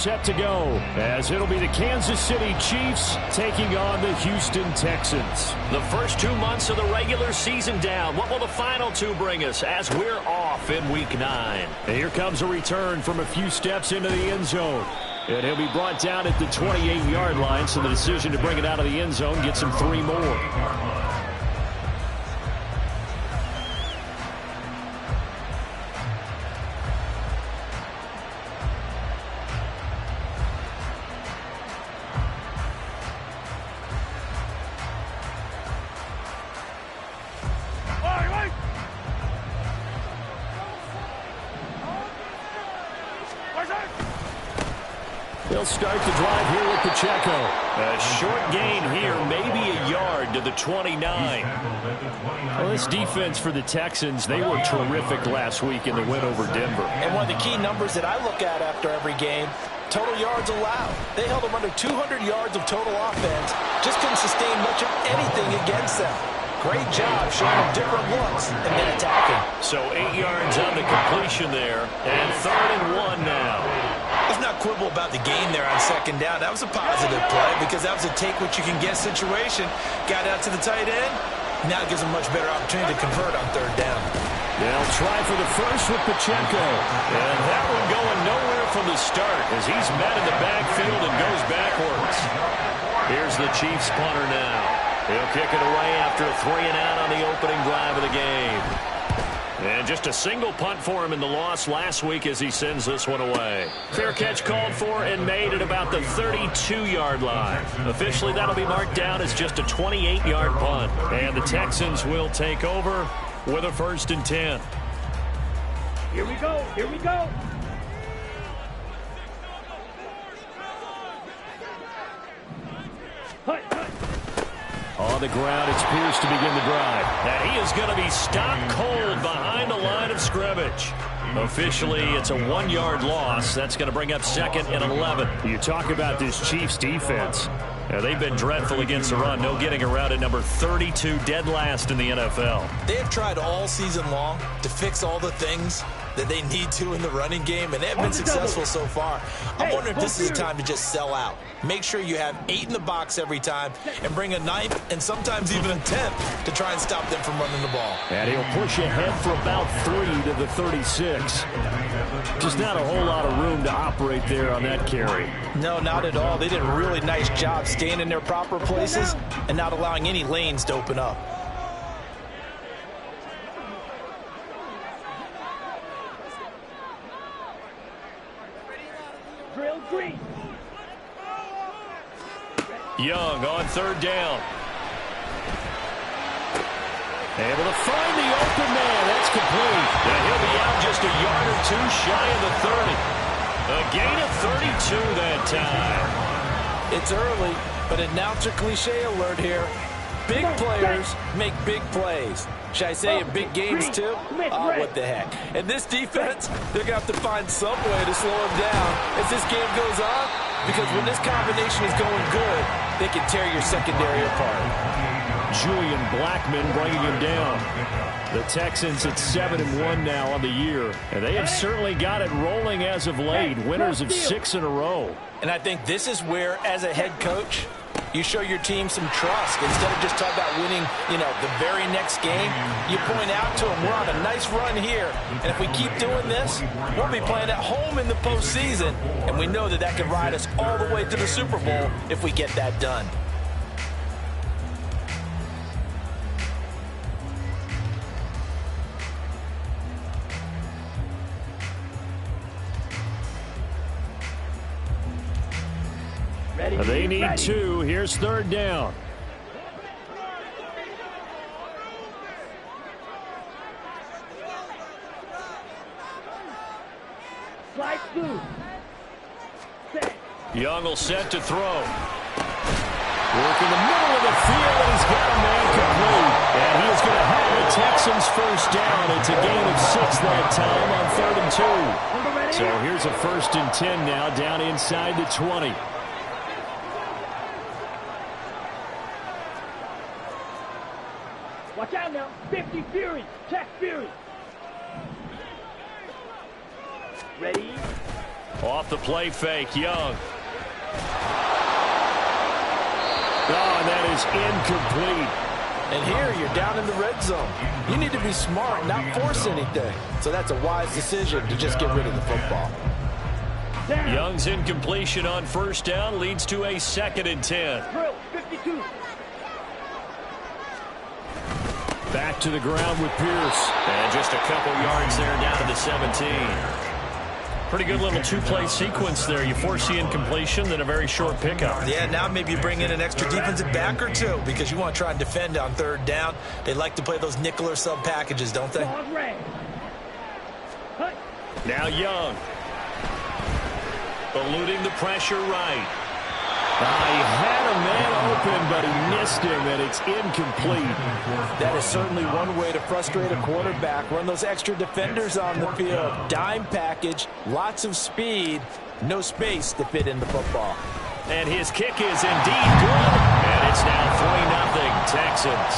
Set to go, as it'll be the Kansas City Chiefs taking on the Houston Texans. The first 2 months of the regular season down. What will the final two bring us as we're off in Week 9? And here comes a return from a few steps into the end zone. And he'll be brought down at the 28-yard line, so the decision to bring it out of the end zone gets him 3 more. They'll start the drive here with Pacheco. A short gain here, maybe a yard to the 29. Well, this defense for the Texans, they were terrific last week in the win over Denver. And one of the key numbers that I look at after every game, total yards allowed. They held them under 200 yards of total offense. Just couldn't sustain much of anything against them. Great job showing them different looks and then attacking. So 8 yards on the completion there, and 3rd and 1 now. Let's not quibble about the gain there on 2nd down. That was a positive play because that was a take-what-you-can-get situation. Got out to the tight end. Now it gives them a much better opportunity to convert on 3rd down. They'll try for the first with Pacheco. And that one going nowhere from the start as he's met in the backfield and goes backwards. Here's the Chiefs punter now. He'll kick it away after a 3-and-out on the opening drive of the game. And just a single punt for him in the loss last week as he sends this one away. Fair catch called for and made at about the 32-yard line. Officially, that'll be marked down as just a 28-yard punt. And the Texans will take over with a 1st and 10. Here we go. Here we go. On the ground, it's Pierce to begin the drive. And he is going to be stopped cold behind the line of scrimmage. Officially, it's a 1-yard loss. That's going to bring up 2nd and 11. You talk about this Chiefs defense. They've been dreadful against the run. No getting around at number 32, dead last in the NFL. They have tried all season long to fix all the things that they need to in the running game, and they have been successful so far. I'm wondering if this is a time to just sell out. Make sure you have 8 in the box every time and bring a 9th and sometimes even a 10th to try and stop them from running the ball. And he'll push ahead for about 3 to the 36. Just not a whole lot of room to operate there on that carry. No, not at all. They did a really nice job staying in their proper places and not allowing any lanes to open up. Drill green. Young on 3rd down. Able to find the open man. That's complete. And he'll be out just a yard or 2 shy of the 30. A gain of 32 that time. It's early, but announcer cliche alert here. Big players make big plays. Should I say in big games too? Oh, what the heck. And this defense, they're going to have to find some way to slow him down as this game goes on, because when this combination is going good, they can tear your secondary apart. Julian Blackman bringing him down. The Texans at 7-1 now on the year. And they have certainly got it rolling as of late. Winners of 6 in a row. And I think this is where, as a head coach, you show your team some trust. Instead of just talking about winning, the very next game, you point out to them, we're on a nice run here. And if we keep doing this, we'll be playing at home in the postseason. And we know that can ride us all the way to the Super Bowl if we get that done. They need 2. Here's 3rd down. Slide through. Young will set to throw. Work in the middle of the field, and he's got a man complete. And he is going to have the Texans 1st down. It's a gain of 6 that time on 3rd and 2. So here's a 1st and 10 now, down inside the 20. Watch out now. 50 Fury. Check Fury. Ready? Off the play fake, Young. Oh, and that is incomplete. And here you're down in the red zone. You need to be smart, not force anything. So that's a wise decision to just get rid of the football. Young's incompletion on first down leads to a 2nd and 10. 52. Back to the ground with Pierce. And just a couple yards there down to the 17. Pretty good little two-play sequence there. You force the incompletion, then a very short pickup. Yeah, now maybe you bring in an extra defensive back or two because you want to try and defend on 3rd down. They like to play those nickel or sub packages, don't they? Now Young. Eluding the pressure right. He had a man open, but he missed him, and it's incomplete. That is certainly one way to frustrate a quarterback. Run those extra defenders on the field. Dime package, lots of speed, no space to fit in the football. And his kick is indeed good. And it's now 3-0 Texans.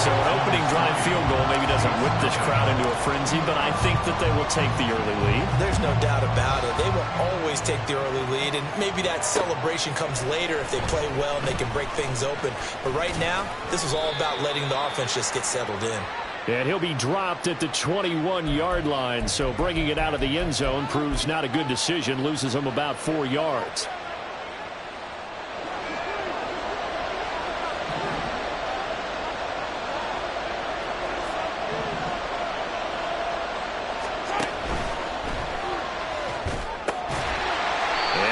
So an opening drive field goal maybe doesn't whip this crowd into a frenzy, but I think that they will take the early lead. There's no doubt about it. They will always take the early lead, and maybe that celebration comes later if they play well and they can break things open. But right now, this is all about letting the offense just get settled in. And he'll be dropped at the 21-yard line, so bringing it out of the end zone proves not a good decision, loses him about 4 yards.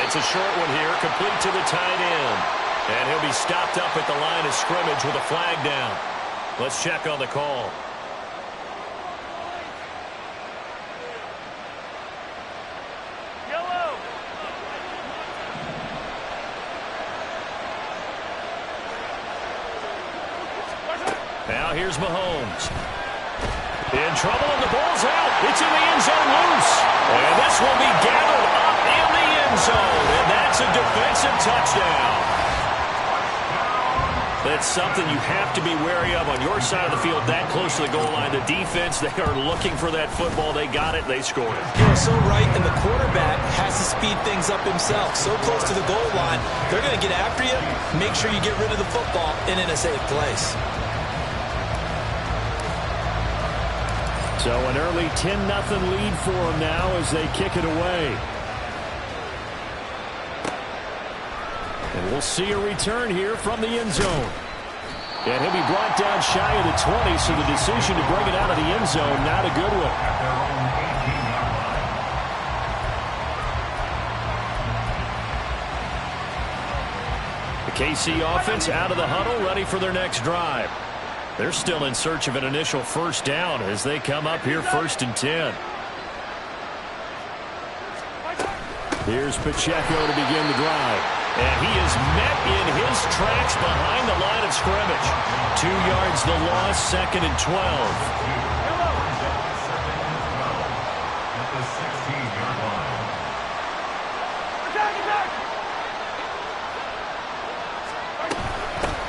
It's a short one here, complete to the tight end. And he'll be stopped up at the line of scrimmage with a flag down. Let's check on the call. Yellow. Now here's Mahomes. In trouble, and the ball's out. It's in the end zone loose. And this will be gathered up in the end zone. And that's a defensive touchdown. That's something you have to be wary of on your side of the field that close to the goal line. The defense, they are looking for that football. They got it. They scored it. You're so right, and the quarterback has to speed things up himself. So close to the goal line, they're going to get after you. Make sure you get rid of the football and in a safe place. So an early 10-0 lead for them now as they kick it away. And we'll see a return here from the end zone. And he'll be brought down shy of the 20, so the decision to bring it out of the end zone, not a good one. The KC offense out of the huddle, ready for their next drive. They're still in search of an initial first down as they come up here 1st and 10. Here's Pacheco to begin the drive. And he is met in his tracks behind the line of scrimmage. 2 yards the loss, 2nd and 12.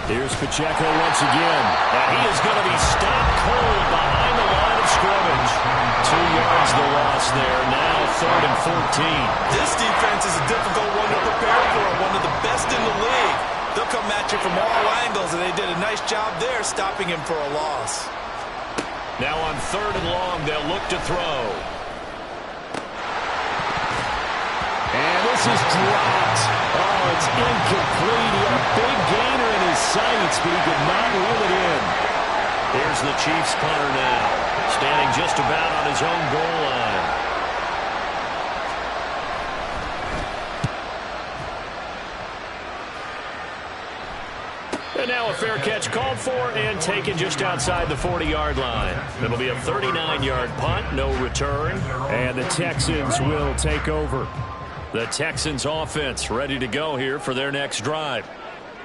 Here's Pacheco once again. And he is going to be stopped cold behind the line of scrimmage. 2 yards the loss there. Now 3rd and 14. This defense is a difficult one to prepare for. One of the best in the league. They'll come at you from all angles, and they did a nice job there stopping him for a loss. Now on 3rd and long, they'll look to throw. And this is dropped. Oh, it's incomplete. He had a big gainer in his sights, but he could not reel it in. Here's the Chiefs punter now, standing just about on his own goal line. And now a fair catch called for and taken just outside the 40-yard line. It'll be a 39-yard punt, no return. And the Texans will take over. The Texans offense ready to go here for their next drive.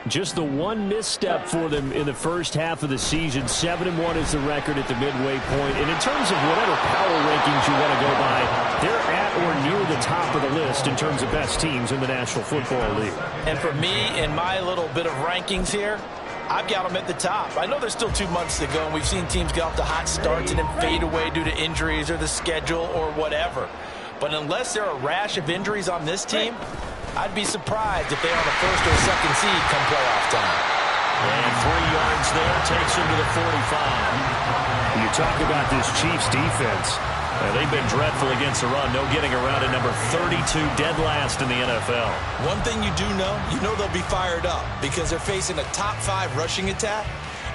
Just the one misstep for them in the first half of the season. 7-1 is the record at the midway point. And in terms of whatever power rankings you want to go by, they're at or near the top of the list in terms of best teams in the National Football League. And for me, in my little bit of rankings here, I've got them at the top. I know there's still 2 months to go, and we've seen teams get off to hot starts and then fade away due to injuries or the schedule or whatever. But unless there are a rash of injuries on this team, I'd be surprised if they are the first or second seed come playoff time. And 3 yards there takes him to the 45. You talk about this Chiefs defense. They've been dreadful against the run. No getting around at number 32, dead last in the NFL. One thing you do know, they'll be fired up because they're facing a top 5 rushing attack.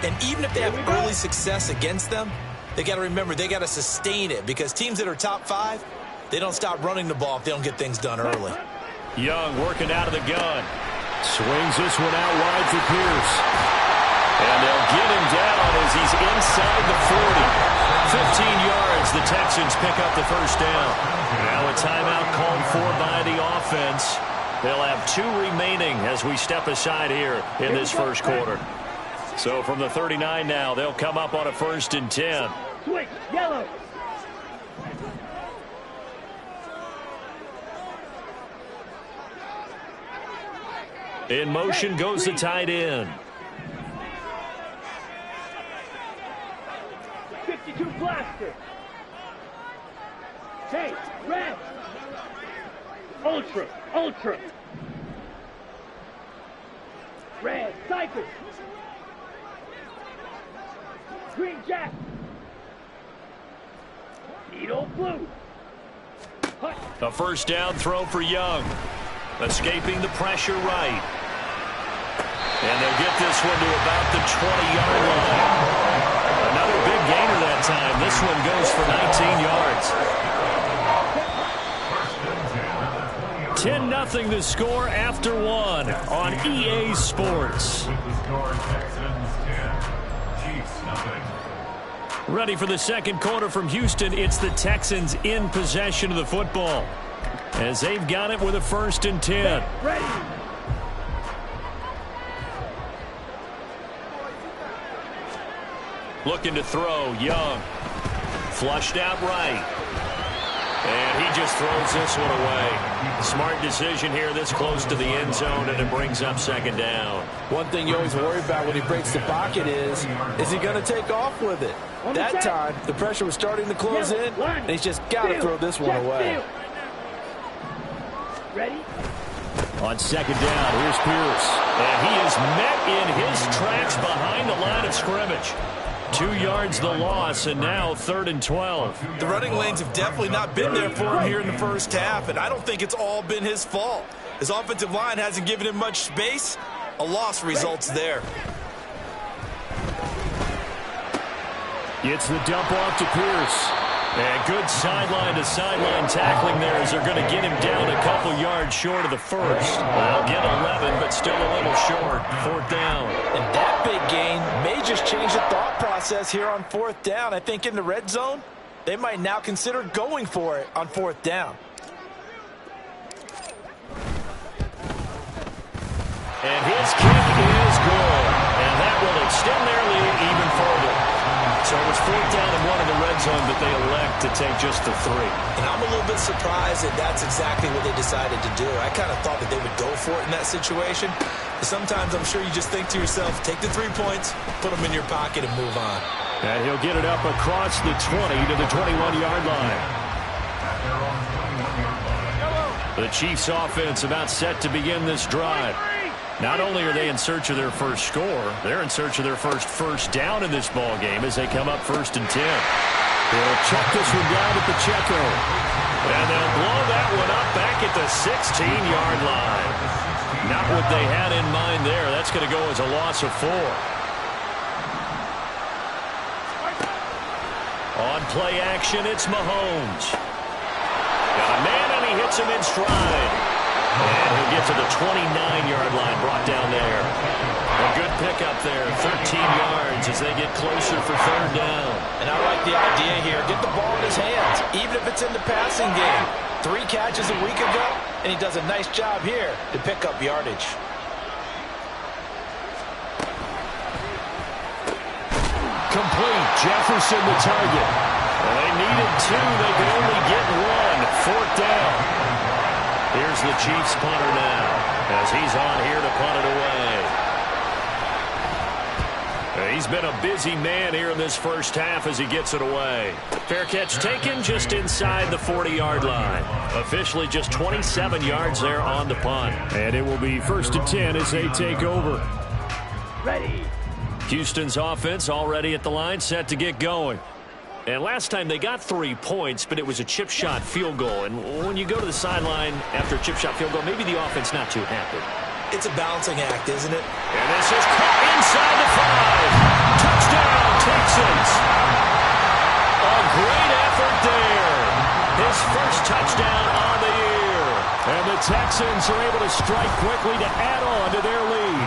And even if they have early success against them, they got to remember they got to sustain it because teams that are top 5, they don't stop running the ball if they don't get things done early. Young working out of the gun. Swings this one out wide for Pierce. And they'll get him down as he's inside the 40. 15 yards, the Texans pick up the first down. Now a timeout called for by the offense. They'll have 2 remaining as we step aside here in this first quarter. So from the 39 now, they'll come up on a 1st and 10. Switch, yellow. In motion goes the tight end. 52 blaster. Hey, red. Ultra, ultra. Red, cycle. Green jack. Needle blue. Hut. A first down throw for Young. Escaping the pressure right. And they'll get this one to about the 20-yard line. Another big gainer that time. This one goes for 19 yards. 10-0 the score after 1 on EA Sports. Ready for the second quarter from Houston. It's the Texans in possession of the football as they've got it with a 1st and 10. Ready. Looking to throw, Young. Flushed out right. And he just throws this one away. Smart decision here this close to the end zone, and it brings up 2nd down. One thing you always worry about when he breaks the pocket is he going to take off with it? That time, the pressure was starting to close in, and he's just got to throw this one away. Ready? On 2nd down, here's Pierce. And he is met in his tracks behind the line of scrimmage. 2 yards the loss, and now 3rd and 12. The running lanes have definitely not been there for him here in the first half, and I don't think it's all been his fault. His offensive line hasn't given him much space. A loss results there. It's the dump off to Pierce. And good sideline-to-sideline tackling there as they're going to get him down a couple yards short of the first. They'll get 11, but still a little short. 4th down. And that big gain may just change the thought process here on 4th down. I think in the red zone, they might now consider going for it on 4th down. And his kick is good. And that will extend their lead even further. So it's 4th down and 1 in the red zone, but they elect to take just the 3. And I'm a little bit surprised that that's exactly what they decided to do. I kind of thought that they would go for it in that situation. But sometimes I'm sure you just think to yourself, take the 3 points, put them in your pocket, and move on. And he'll get it up across the 20 to the 21-yard line. The Chiefs offense about set to begin this drive. Not only are they in search of their first score, they're in search of their first down in this ball game as they come up 1st and 10. They'll check this one down at the Checo. And they'll blow that one up back at the 16-yard line. Not what they had in mind there. That's going to go as a loss of 4. On play action, it's Mahomes. Got a man, and he hits him in stride. And he'll get to the 29-yard line, brought down there. A good pickup there, 13 yards as they get closer for 3rd down. And I like the idea here. Get the ball in his hands, even if it's in the passing game. 3 catches a week ago, and he does a nice job here to pick up yardage. Complete. Jefferson the target. Well, they needed 2. They could only get 1. 4th down. Here's the Chiefs punter now as he's on here to punt it away. He's been a busy man here in this first half as he gets it away. Fair catch taken just inside the 40-yard line. Officially just 27 yards there on the punt. And it will be 1st and 10 as they take over. Ready. Houston's offense already at the line, set to get going. And last time they got 3 points, but it was a chip shot field goal. And when you go to the sideline after a chip shot field goal, maybe the offense not too happy. It's a balancing act, isn't it? And this is caught inside the 5. Touchdown, Texans. A great effort there. His first touchdown on the year. And the Texans are able to strike quickly to add on to their lead.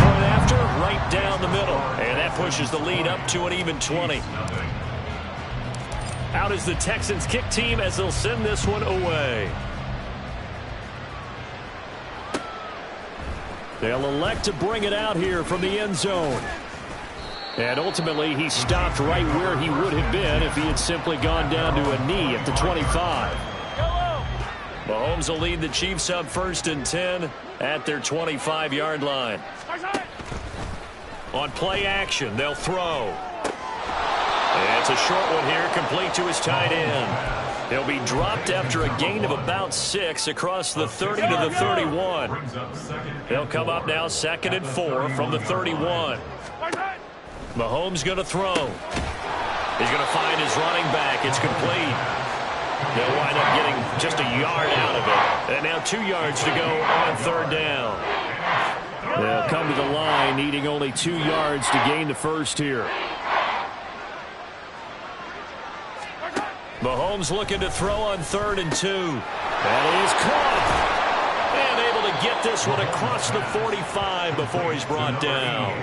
Point after, right down the middle. And that pushes the lead up to an even 20. Out is the Texans kick team as they'll send this one away. They'll elect to bring it out here from the end zone. And ultimately, he stopped right where he would have been if he had simply gone down to a knee at the 25. Mahomes will lead the Chiefs up 1st and 10 at their 25-yard line. On play action, they'll throw. And it's a short one here, complete to his tight end. He'll be dropped after a gain of about 6 across the 30 to the 31. They'll come up now 2nd and 4 from the 31. Mahomes going to throw. He's going to find his running back. It's complete. They'll wind up getting just a yard out of it. And now 2 yards to go on 3rd down. They'll come to the line needing only 2 yards to gain the first here. Mahomes looking to throw on 3rd and 2. That is caught. And able to get this one across the 45 before he's brought down.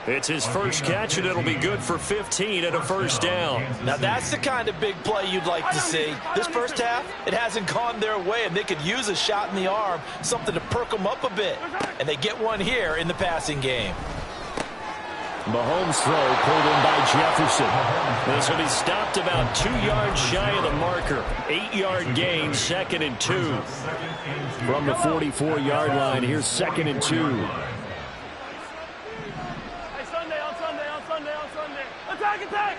It's his first catch, and it'll be good for 15 and a 1st down. Now that's the kind of big play you'd like to see. This first half, it hasn't gone their way, and they could use a shot in the arm, something to perk them up a bit. And they get one here in the passing game. Mahomes' throw pulled in by Jefferson. This will be stopped about 2 yards shy of the marker. 8-yard gain, 2nd and 2. From the 44-yard line, here's 2nd and 2. Attack!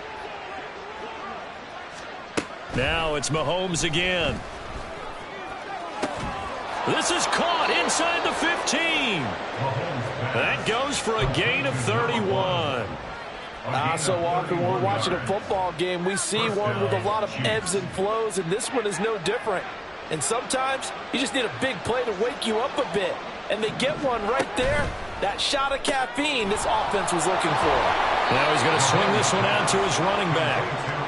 Now it's Mahomes again. This is caught inside the 15. That goes for a gain of 31. So often when we're watching a football game, we see one with a lot of ebbs and flows, and this one is no different. And sometimes you just need a big play to wake you up a bit. And they get one right there. That shot of caffeine this offense was looking for. Now he's going to swing this one out to his running back.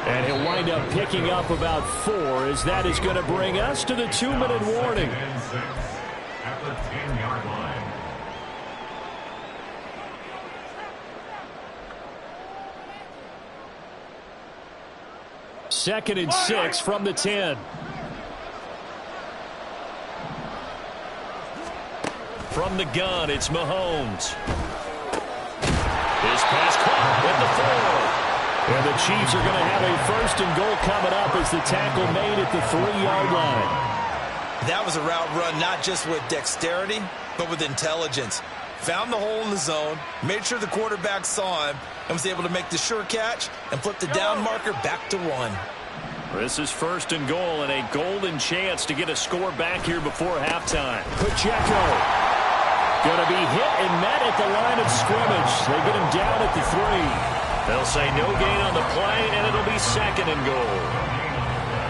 And he'll wind up picking up about 4 as that is going to bring us to the 2-minute warning. At the 10-yard line. Second and 6 from the 10. From the gun, it's Mahomes. His pass caught at the 4. And the Chiefs are going to have a 1st and goal coming up as the tackle made at the 3-yard line. That was a route run not just with dexterity, but with intelligence. Found the hole in the zone, made sure the quarterback saw him, and was able to make the sure catch and flip the down marker back to 1. This is 1st and goal and a golden chance to get a score back here before halftime. Pacheco going to be hit and met at the line of scrimmage. They get him down at the 3. They'll say no gain on the play, and it'll be 2nd and goal.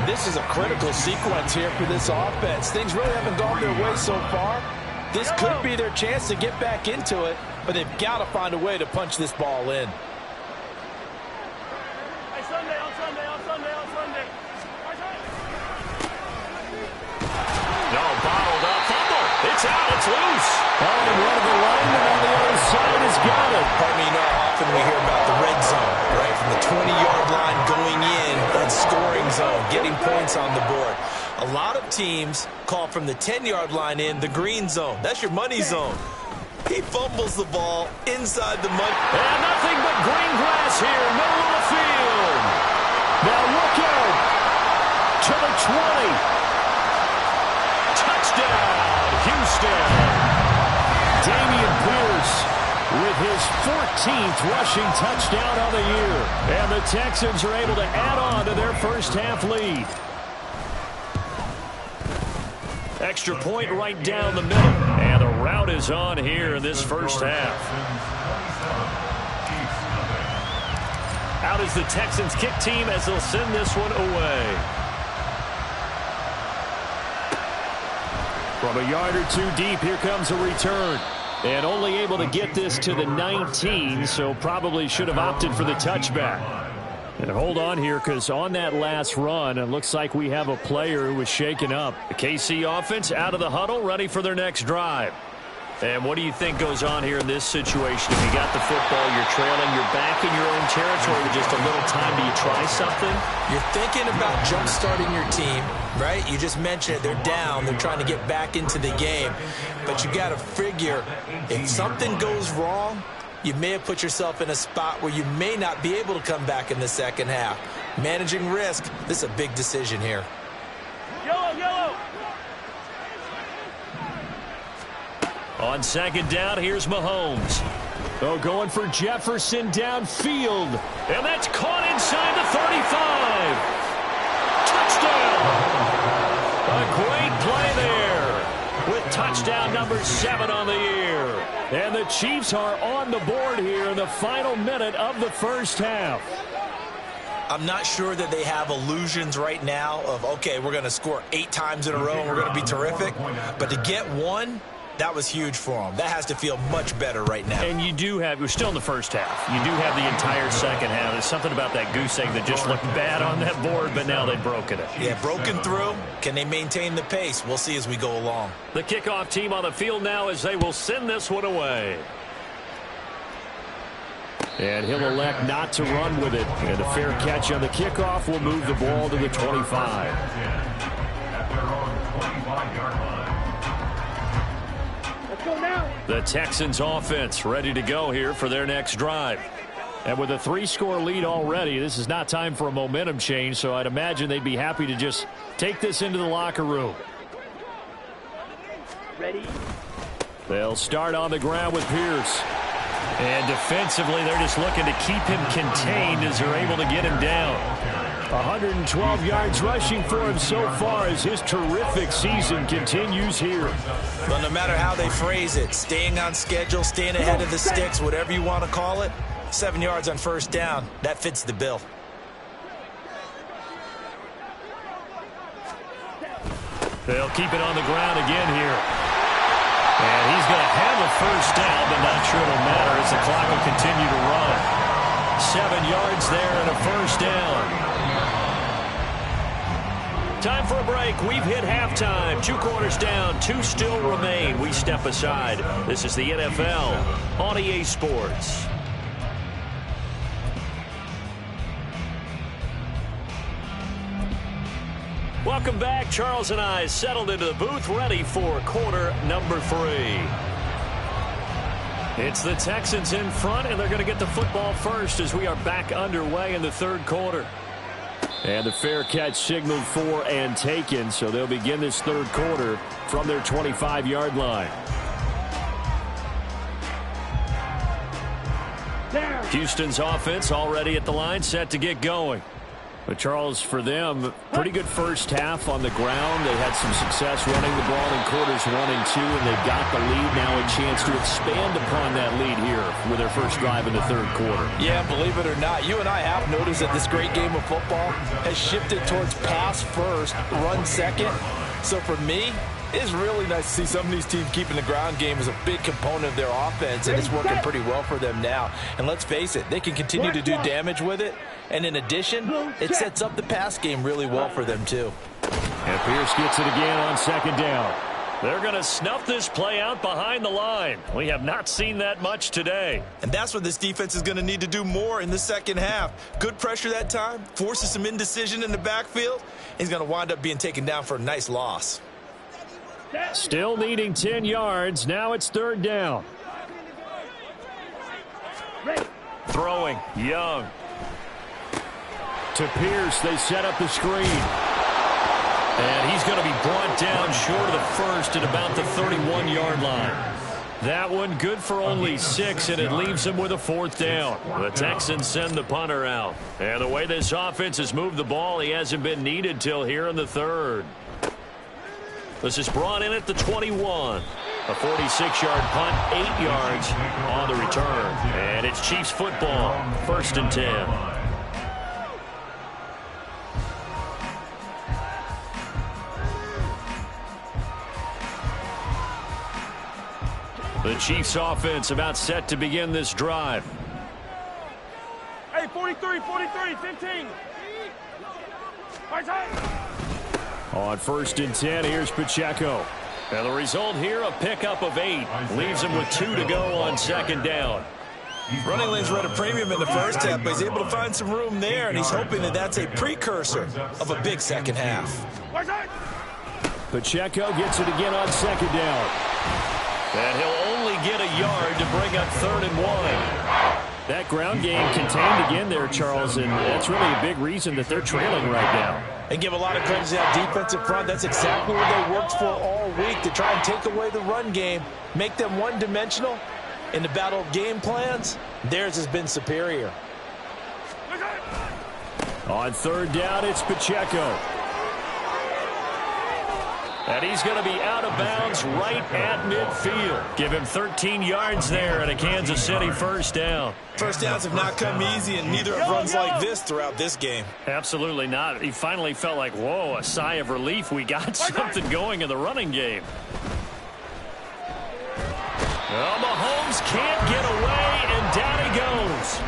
This is a critical sequence here for this offense. Things really haven't gone their way so far. This could be their chance to get back into it, but they've got to find a way to punch this ball in. No, bottled up. Fumble. It's out. It's loose. And one of the linemen on the other side has got it. Pardon me, you know how often we hear about the red zone, right? From the 20-yard line going in, that scoring zone, getting points on the board. A lot of teams call from the 10-yard line in the green zone. That's your money zone. He fumbles the ball inside the money. And nothing but green grass here, middle of the field. Now look out to the 20. Touchdown, Houston. Dameon Pierce with his 14th rushing touchdown of the year. And the Texans are able to add on to their first half lead. Extra point right down the middle. And the route is on here in this first half. Out is the Texans kick team as they'll send this one away. From a yard or two deep, here comes a return. And only able to get this to the 19, so probably should have opted for the touchback. And hold on here, because on that last run, it looks like we have a player who was shaken up. The KC offense out of the huddle, ready for their next drive. And what do you think goes on here in this situation? If you got the football, you're trailing, you're back in your own territory with just a little time, do you try something? You're thinking about jump-starting your team, right? You just mentioned it. They're down. They're trying to get back into the game. But you got to figure, if something goes wrong, you may have put yourself in a spot where you may not be able to come back in the second half. Managing risk, this is a big decision here. Yellow, yellow. On second down, here's Mahomes. Oh, going for Jefferson downfield. And that's caught inside the 35. Touchdown. A great play there with touchdown number 7 on the year. And the Chiefs are on the board here in the final minute of the first half. I'm not sure that they have illusions right now of, okay, we're going to score 8 times in a row and we're going to be terrific. But to get one, that was huge for them. That has to feel much better right now. And you do have, we're still in the first half. You do have the entire second half. There's something about that goose egg that just looked bad on that board, but now they've broken it. Yeah, broken through. Can they maintain the pace? We'll see as we go along. The kickoff team on the field now as they will send this one away. And he'll elect not to run with it. And a fair catch on the kickoff will move the ball to the 25. At their own 25-yard line. The Texans offense ready to go here for their next drive. And with a 3-score lead already, this is not time for a momentum change, so I'd imagine they'd be happy to just take this into the locker room. Ready? They'll start on the ground with Pierce. And defensively, they're just looking to keep him contained as they're able to get him down. 112 yards rushing for him so far as his terrific season continues here. But no matter how they phrase it, staying on schedule, staying ahead of the sticks, whatever you want to call it, 7 yards on first down, that fits the bill. They'll keep it on the ground again here. And he's going to have a first down, but not sure it'll matter as the clock will continue to run. 7 yards there and a first down. Time for a break. We've hit halftime. 2 quarters down. 2 still remain. We step aside. This is the NFL on EA Sports. Welcome back. Charles and I settled into the booth, ready for quarter number 3. It's the Texans in front, and they're going to get the football first as we are back underway in the third quarter. And the fair catch signaled for and taken, so they'll begin this third quarter from their 25-yard line. Houston's offense already at the line, set to get going. But, Charles, for them, pretty good first half on the ground. They had some success running the ball in quarters 1 and 2, and they've got the lead now, a chance to expand upon that lead here with their first drive in the third quarter. Yeah, believe it or not, you and I have noticed that this great game of football has shifted towards pass first, run second. So for me, it's really nice to see some of these teams keeping the ground game as a big component of their offense, and it's working pretty well for them now. And let's face it, they can continue to do damage with it. And in addition, it sets up the pass game really well for them, too. And Pierce gets it again on second down. They're going to snuff this play out behind the line. We have not seen that much today. And that's what this defense is going to need to do more in the second half. Good pressure that time, forces some indecision in the backfield. He's going to wind up being taken down for a nice loss. Still needing 10 yards. Now it's third down. Throwing, Young. To Pierce, they set up the screen. And he's going to be brought down short of the first at about the 31-yard line. That one good for only 6, and it leaves them with a 4th down. The Texans send the punter out. And the way this offense has moved the ball, he hasn't been needed till here in the 3rd. This is brought in at the 21. A 46-yard punt, 8 yards on the return. And it's Chiefs football, 1st and 10. The Chiefs offense about set to begin this drive. Hey, 43, 15. On 1st and 10, here's Pacheco. And the result here, a pickup of 8. Leaves him with 2 to go on 2nd down. Running lanes were at a premium in the first half, but he's able to find some room there, and he's hoping that that's a precursor of a big second half. Pacheco gets it again on 2nd down. And he'll only get a yard to bring up 3rd and 1. That ground game contained again there, Charles, and that's really a big reason that they're trailing right now. And give a lot of credit to that defensive front. That's exactly what they worked for all week, to try and take away the run game, make them one-dimensional. In the battle of game plans, theirs has been superior. On 3rd down, it's Pacheco. And he's going to be out of bounds right at midfield. Give him 13 yards there and a Kansas City 1st down. First downs have not come easy, and neither have runs like this throughout this game. Absolutely not. He finally felt like, whoa, a sigh of relief. We got something going in the running game. Well, Mahomes can't get away, and down he goes.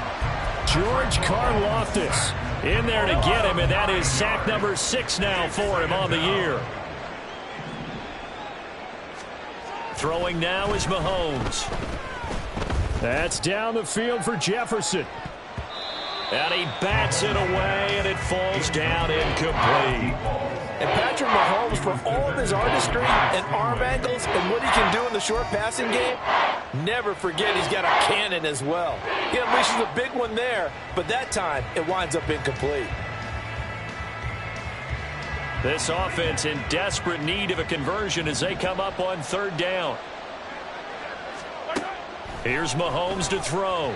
George Karlaftis In there to get him, and that is sack number 6 now for him on the year. Throwing now is Mahomes. That's down the field for Jefferson. And he bats it away, and it falls down incomplete. And Patrick Mahomes, for all of his artistry and arm angles and what he can do in the short passing game, never forget he's got a cannon as well. He unleashes a big one there, but that time it winds up incomplete. This offense in desperate need of a conversion as they come up on 3rd down. Here's Mahomes to throw.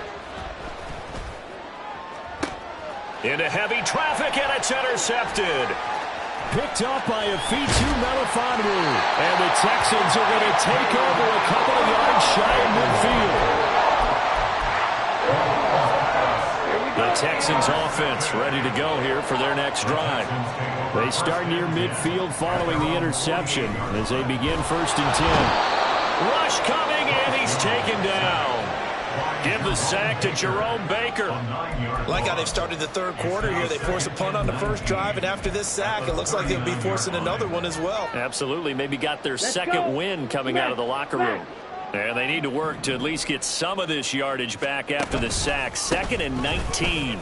Into heavy traffic, and it's intercepted. Picked up by a Fitu Melifonwu. And the Texans are going to take over a couple of yards shy of midfield. The Texans offense ready to go here for their next drive. They start near midfield following the interception as they begin 1st and 10. Rush coming, and he's taken down. Give the sack to Jerome Baker. Like how they've started the 3rd quarter here. They force a punt on the first drive, and after this sack, it looks like they'll be forcing another one as well. Absolutely. Maybe got their second win coming out of the locker room. And they need to work to at least get some of this yardage back after the sack. 2nd and 19.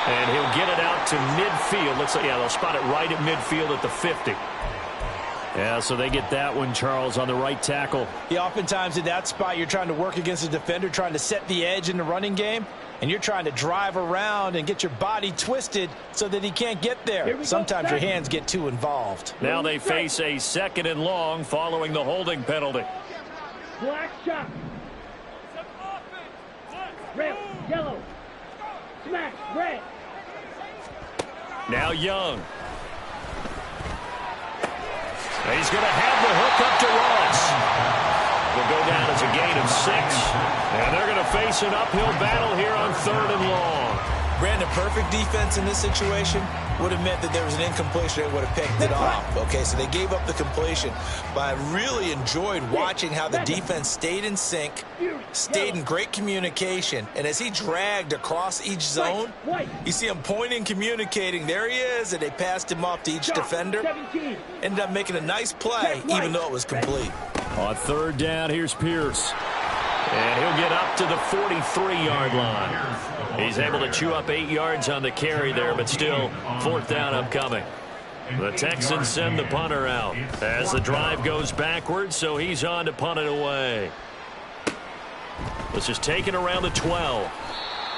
And he'll get it out to midfield. Looks like, yeah, they'll spot it right at midfield at the 50. Yeah, so they get that one, Charles, on the right tackle. Yeah, oftentimes in that spot, you're trying to work against a defender, trying to set the edge in the running game, and you're trying to drive around and get your body twisted so that he can't get there. Sometimes your hands get too involved. Now they face a 2nd and long following the holding penalty. Black shot. Red, yellow. Smash, red. Now Young. He's going to have the hook up to Ross. Will go down as a gain of 6. And they're going to face an uphill battle here on 3rd and long. Brandon, perfect defense in this situation would have meant that there was an incompletion and would have picked it off. Okay, so they gave up the completion. But I really enjoyed watching how the defense stayed in sync, stayed in great communication. And as he dragged across each zone, you see him pointing, communicating. There he is, and they passed him off to each defender. Ended up making a nice play, even though it was complete. On 3rd down, here's Pierce. And he'll get up to the 43-yard line. He's able to chew up 8 yards on the carry there, but still 4th down upcoming. The Texans send the punter out as the drive goes backwards, so he's on to punt it away. This is taken around the 12.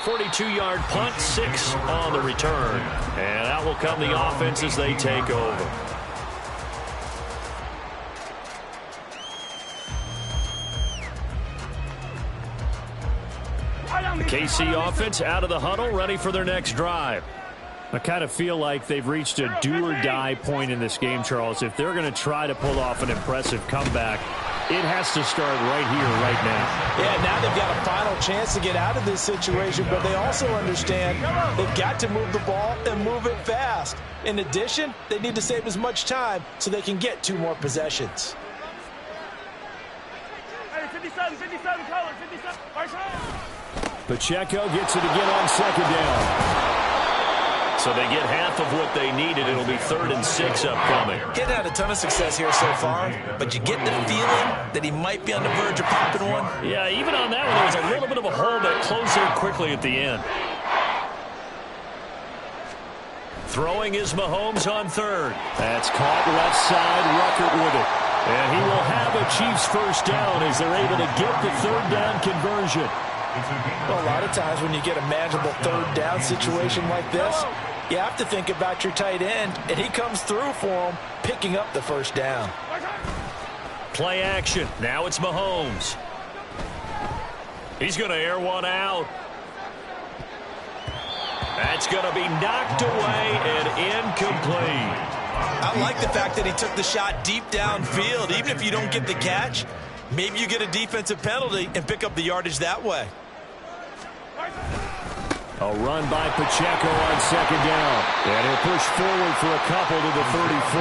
42-yard punt, 6 on the return. And out will come the offense as they take over. The KC offense out of the huddle, ready for their next drive. I kind of feel like they've reached a do-or-die point in this game, Charles. If they're going to try to pull off an impressive comeback, it has to start right here, right now. Yeah, now they've got a final chance to get out of this situation, but they also understand they've got to move the ball and move it fast. In addition, they need to save as much time so they can get 2 more possessions. Hey, 57, color, 57, right side. Pacheco gets it again on second down. So they get half of what they needed. It'll be 3rd and 6 upcoming. Getting had a ton of success here so far, but you get the feeling that he might be on the verge of popping one. Yeah, even on that one, there was a little bit of a hole that closed there quickly at the end. Throwing is Mahomes on 3rd. That's caught left side, Ruckert with it. And he will have a Chiefs first down as they're able to get the 3rd down conversion. Well, a lot of times when you get a manageable 3rd down situation like this, you have to think about your tight end, and he comes through for him, picking up the first down. Play action. Now it's Mahomes. He's going to air one out. That's going to be knocked away and incomplete. I like the fact that he took the shot deep downfield. Even if you don't get the catch, maybe you get a defensive penalty and pick up the yardage that way. A run by Pacheco on second down. And he'll push forward for a couple to the 34.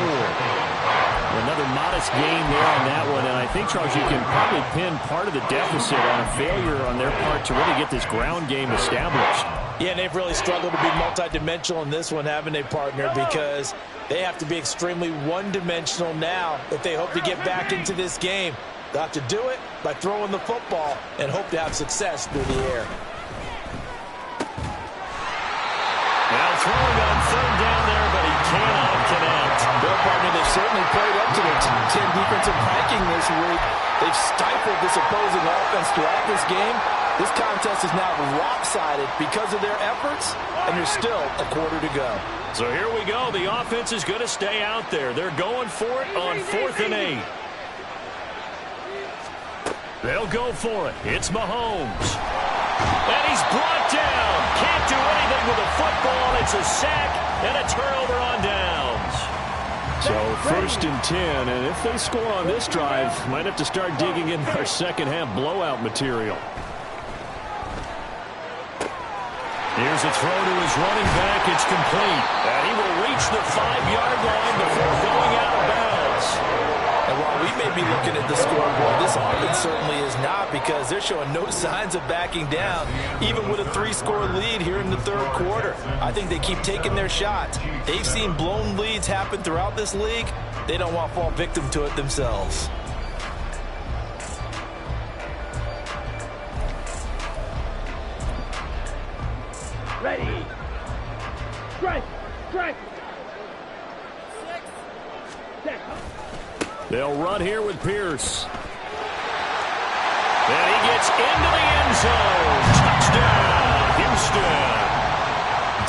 Another modest gain there on that one. And I think, Charles, you can probably pin part of the deficit on a failure on their part to really get this ground game established. Yeah, and they've really struggled to be multidimensional in this one, haven't they, partner? Because they have to be extremely one-dimensional now if they hope to get back into this game. They'll have to do it by throwing the football and hope to have success through the air. Now throwing on 3rd down there, but he cannot connect. Bill, partner, they've certainly played up to their top 10 defensive ranking this week. They've stifled this opposing offense throughout this game. This contest is now lopsided because of their efforts, and there's still a quarter to go. So here we go. The offense is going to stay out there. They're going for it on 4th and 8. They'll go for it. It's Mahomes. And he's brought down. Can't do anything with a football. It's a sack and a turnover on downs. So 1st and 10, and if they score on this drive, might have to start digging in our second half blowout material. Here's a throw to his running back. It's complete. And he will reach the 5-yard line before going out of bounds. And while we may be looking at the scoreboard, this offense certainly is not, because they're showing no signs of backing down, even with a 3-score lead here in the 3rd quarter. I think they keep taking their shots. They've seen blown leads happen throughout this league. They don't want to fall victim to it themselves. Ready. Strike. Set. They'll run here with Pierce. And he gets into the end zone. Touchdown, Houston.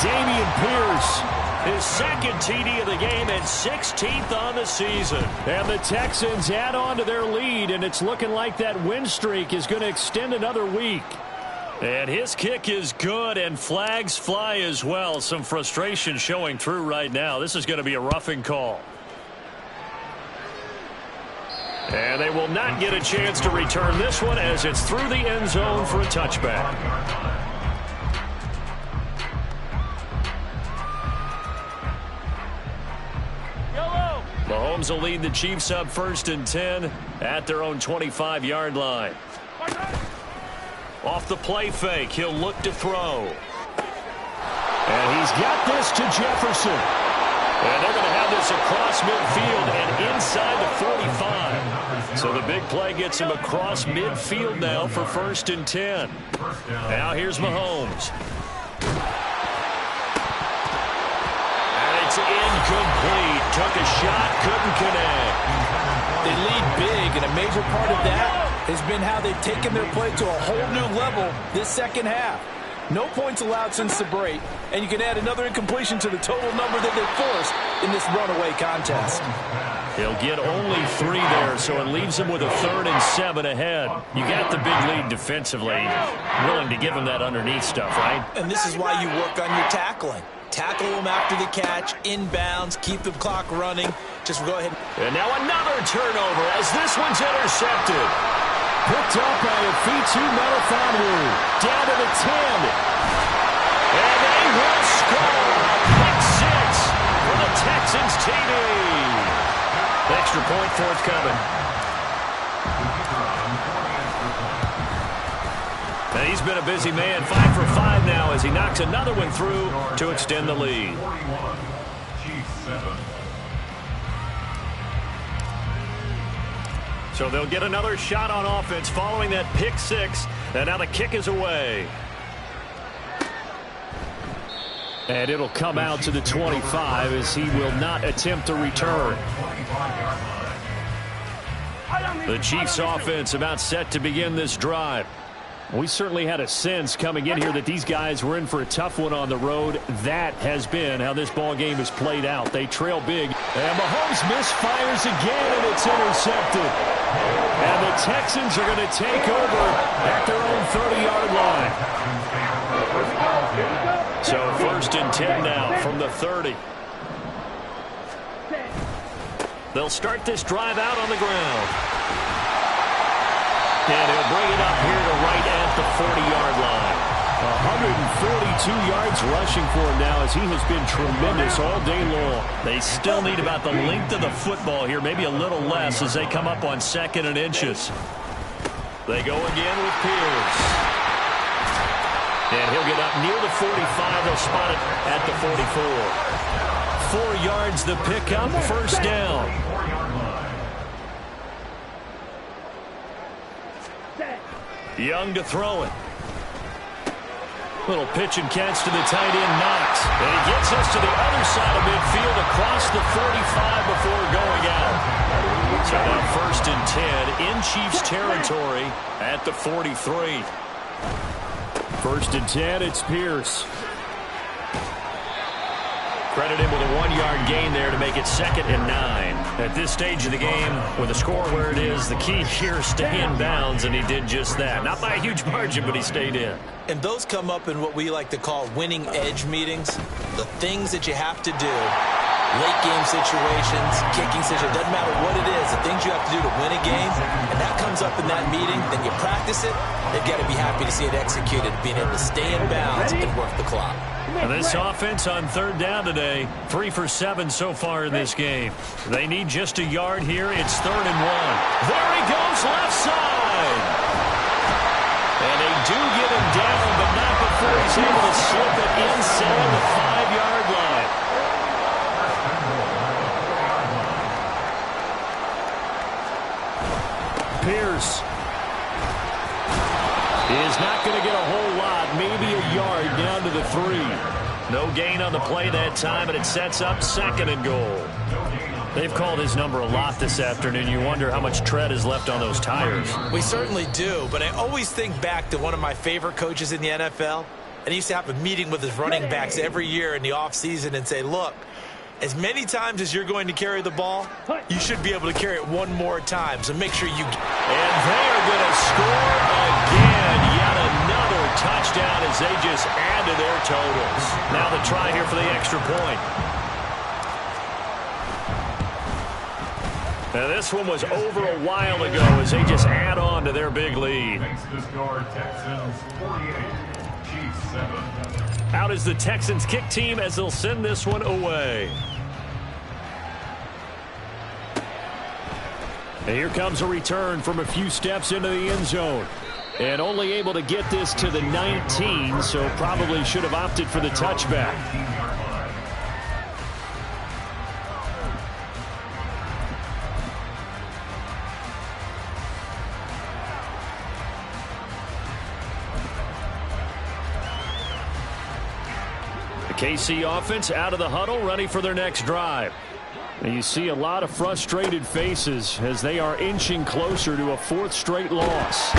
Dameon Pierce. His 2nd TD of the game and 16th on the season. And the Texans add on to their lead, and it's looking like that win streak is going to extend another week. And his kick is good, and flags fly as well. Some frustration showing through right now. This is going to be a roughing call. And they will not get a chance to return this one as it's through the end zone for a touchback. Mahomes will lead the Chiefs up 1st and 10 at their own 25-yard line. Off the play fake, he'll look to throw. And he's got this to Jefferson. And they're going to have this across midfield and inside the 45. So the big play gets him across midfield now for 1st and 10. Now here's Mahomes. And it's incomplete. Took a shot, couldn't connect. They lead big, and a major part of that has been how they've taken their play to a whole new level this second half. No points allowed since the break, and you can add another incompletion to the total number that they've forced in this runaway contest. He'll get only 3 there, so it leaves him with a 3rd and 7 ahead. You got the big lead defensively. Willing to give him that underneath stuff, right? And this is why you work on your tackling. Tackle them after the catch, inbounds, keep the clock running. Just go ahead. And now another turnover as this one's intercepted. Picked up by a Fitu Melifonwu. Down to the 10. And they will score. Pick 6 for the Texans TD. Extra point forthcoming. And he's been a busy man. 5 for 5 now as he knocks another one through to extend the lead. 41, Chiefs 7. So they'll get another shot on offense following that pick 6. And now the kick is away. And it'll come out to the 25 as he will not attempt to return. The Chiefs offense about set to begin this drive. We certainly had a sense coming in here that these guys were in for a tough one on the road. That has been how this ball game has played out. They trail big. And Mahomes misfires again, and it's intercepted. And the Texans are going to take over at their own 30-yard line. So 1st and 10 now from the 30. They'll start this drive out on the ground. And he'll bring it up here to right at the 40-yard line. 142 yards rushing for him now as he has been tremendous all day long. They still need about the length of the football here, maybe a little less as they come up on 2nd and inches. They go again with Pierce. And he'll get up near the 45. They'll spot it at the 44. 4 yards the pickup, 1st down. Young to throw it. Little pitch and catch to the tight end, Knox. And he gets us to the other side of midfield across the 45 before going out. So now 1st and 10 in Chiefs territory at the 43. 1st and 10, it's Pierce. Credit him with a 1-yard gain there to make it 2nd and 9. At this stage of the game, with the score where it is, the key here, stay in bounds, and he did just that. Not by a huge margin, but he stayed in. And those come up in what we like to call winning edge meetings. The things that you have to do. Late game situations, kicking situations, doesn't matter what it is. The things you have to do to win a game, and that comes up in that meeting, then you practice it. They've got to be happy to see it executed, being able to stay in bounds and work the clock. And this offense on 3rd down today, 3 for 7 so far in this game. They need just a yard here. It's 3rd and 1. There he goes, left side. And they do get him down, but not before he's able to slip it inside the 5-yard line. Pierce is not going to get a whole lot, maybe a yard down to the 3. No gain on the play that time, and it sets up 2nd and goal. They've called his number a lot this afternoon. You wonder how much tread is left on those tires. We certainly do, but I always think back to one of my favorite coaches in the NFL, and he used to have a meeting with his running backs every year in the offseason and say, look, as many times as you're going to carry the ball, you should be able to carry it one more time, so make sure you... And they are going to score again. Yet another touchdown as they just add to their totals. Now the try here for the extra point. Now this one was over a while ago as they just add on to their big lead. Makes the score Texans 48, Chiefs 7. Out is the Texans kick team as they'll send this one away. And here comes a return from a few steps into the end zone. And only able to get this to the 19, so probably should have opted for the touchback. The KC offense out of the huddle, ready for their next drive. And you see a lot of frustrated faces as they are inching closer to a 4th straight loss.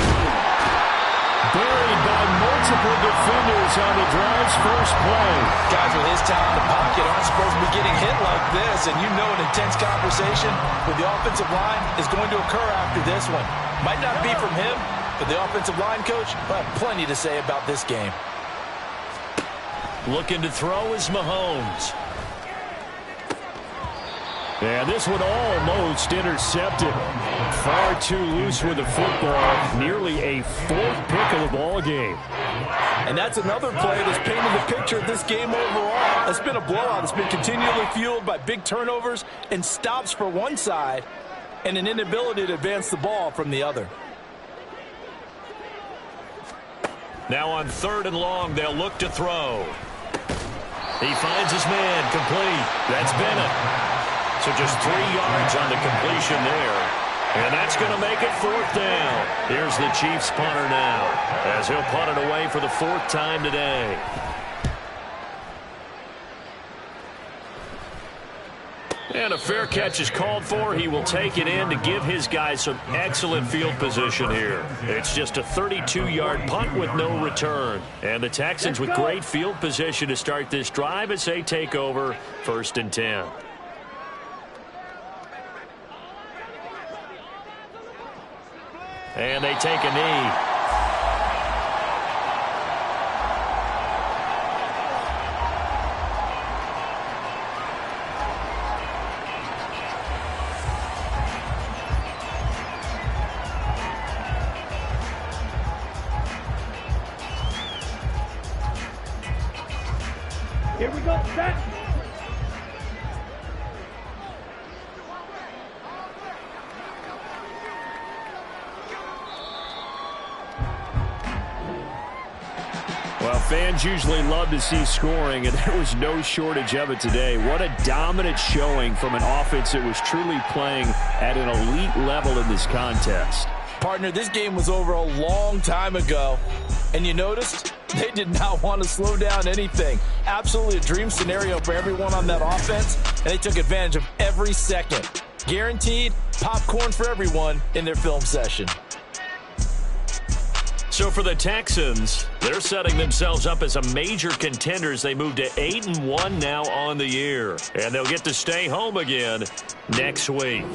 Buried by multiple defenders on the drive's first play. Guys with his talent in the pocket aren't supposed to be getting hit like this, and you know an intense conversation with the offensive line is going to occur after this one. Might not be from him, but the offensive line coach will have plenty to say about this game. Looking to throw is Mahomes. And this one almost intercepted. Far too loose with the football. Nearly a fourth pick of the ball game. And that's another play that's painted the picture of this game overall. It's been a blowout. It's been continually fueled by big turnovers and stops for one side and an inability to advance the ball from the other. Now on 3rd and long, they'll look to throw. He finds his man, complete. That's Bennett. So just 3 yards on the completion there. And that's going to make it 4th down. Here's the Chiefs punter now, as he'll punt it away for the 4th time today. And a fair catch is called for. He will take it in to give his guys some excellent field position here. It's just a 32-yard punt with no return. And the Texans with great field position to start this drive as they take over 1st and 10. And they take a knee. Here we go, set. Well, fans usually love to see scoring, and there was no shortage of it today. What a dominant showing from an offense that was truly playing at an elite level in this contest. Partner, this game was over a long time ago, and you noticed they did not want to slow down anything. Absolutely a dream scenario for everyone on that offense, and they took advantage of every second. Guaranteed popcorn for everyone in their film session. So for the Texans, they're setting themselves up as a major contender as they move to 8-1 now on the year. And they'll get to stay home again next week.